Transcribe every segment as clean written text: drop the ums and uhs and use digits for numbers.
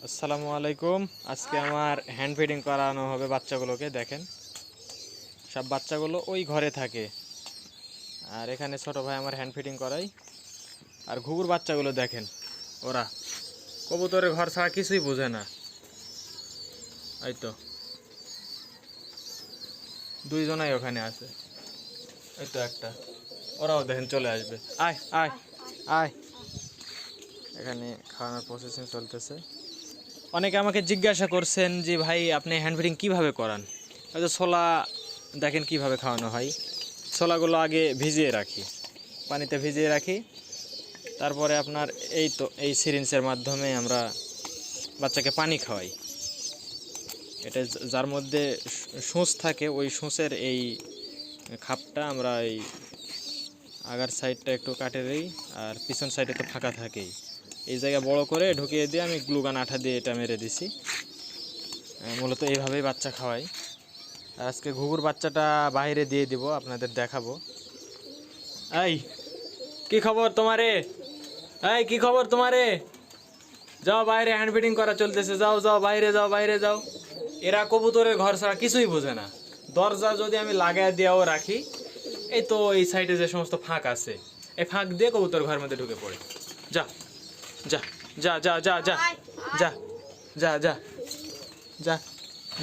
আসসালামু আলাইকুম। আজকে আমার হ্যান্ড ফিডিং করানো হবে বাচ্চাগুলোকে। দেখেন, সব বাচ্চাগুলো ওই ঘরে থাকে, আর এখানে ছোট ভাই আমার হ্যান্ড ফিডিং করাই। আর ঘুঘুর বাচ্চাগুলো দেখেন, ওরা কবুতরের ঘর ছাড়া কিছুই বোঝে না। এই তো দুইজনাই ওখানে আছে, এই তো একটা, ওরাও দেখেন চলে আসবে। আয় আয় আয়, এখানে খাওয়ানোর প্রসেসিং চলতেছে। অনেকে আমাকে জিজ্ঞাসা করছেন যে ভাই আপনি হ্যান্ড ফিডিং কীভাবে করান। হয়তো ছোলা দেখেন কিভাবে খাওয়ানো হয়। ছোলাগুলো আগে ভিজিয়ে রাখি, পানিতে ভিজিয়ে রাখি, তারপরে আপনার এই তো এই সিরিঞ্জের মাধ্যমে আমরা বাচ্চাকে পানি খাওয়াই। এটা যার মধ্যে সূঁচ থাকে, ওই সূঁচের এই খাপটা আমরা এই আগার সাইডটা একটু কাটে দিই, আর পিছন সাইডে তো ফাঁকা থাকেই। এই জায়গায় বড় করে ঢুকিয়ে দিয়ে আমি গ্লুগান আঠা দিয়ে এটা মেরে দিছি। মূলত এইভাবেই বাচ্চা খাওয়াই। আর আজকে ঘুঘুর বাচ্চাটা বাইরে দিয়ে দিব, আপনাদের দেখাবো। এই কি খবর তোমারে? এই কি খবর তোমারে? যাও বাইরে, হ্যান্ড ফিডিং করা চলতেছে, যাও যাও বাইরে যাও, বাইরে যাও। এরা কবুতরের ঘর ছাড়া কিছুই বোঝে না। দরজা যদি আমি লাগাই দিয়েও রাখি, এই তো এই সাইডে যে সমস্ত ফাঁক আছে, এই ফাঁক দিয়ে কবুতর ঘরের মধ্যে ঢুকে পড়ে। যা যা যা যা যা যা যা যা যা যা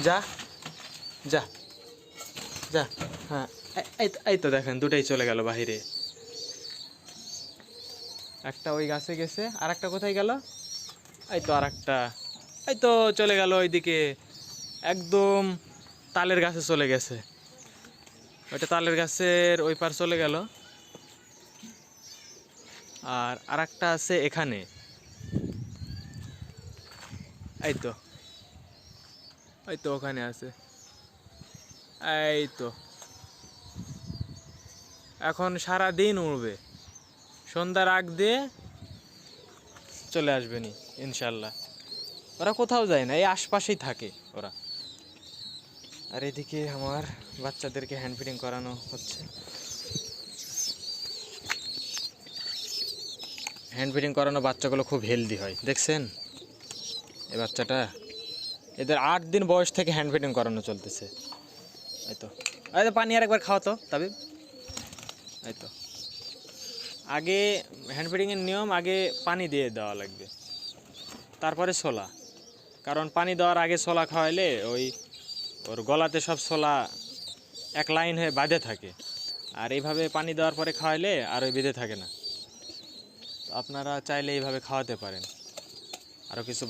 যা যা যা। হ্যাঁ, এই তো দেখেন দুটাই চলে গেল বাহিরে। একটা ওই গাছে গেছে, আর একটা কোথায় গেল? এই তো আর একটা, এই তো চলে গেল ওইদিকে, একদম তালের গাছে চলে গেছে। ওইটা তালের গাছের ওই পার চলে গেল। আর আরেকটা আছে এখানে, এই তো, এই তো ওখানে আছে, এই তো। এখন সারা দিন উড়বে, সন্ধ্যার আগ দিয়ে চলে আসবে নি ইনশাল্লাহ। ওরা কোথাও যায় না, এই আশপাশেই থাকে ওরা। আর এদিকে আমার বাচ্চাদেরকে হ্যান্ড ফিডিং করানো হচ্ছে। হ্যান্ড ফিডিং করানো বাচ্চাগুলো খুব হেলদি হয়, দেখছেন এই বাচ্চাটা? এদের 8 দিন বয়স থেকে হ্যান্ড ফিডিং করানো চলতেছে। এই তো, এই তো পানি আর একবার খাওয়া তো তাবিব। এই তো, আগে হ্যান্ড ফিডিংয়ের নিয়ম, আগে পানি দিয়ে দেওয়া লাগবে, তারপরে ছোলা। কারণ পানি দেওয়ার আগে ছোলা খাওয়াইলে ওই ওর গলাতে সব ছোলা এক লাইন হয়ে বাঁধে থাকে, আর এইভাবে পানি দেওয়ার পরে খাওয়াইলে আর ওই বেঁধে থাকে না। তো আপনারা চাইলে এইভাবে খাওয়াতে পারেন। আরও কিছু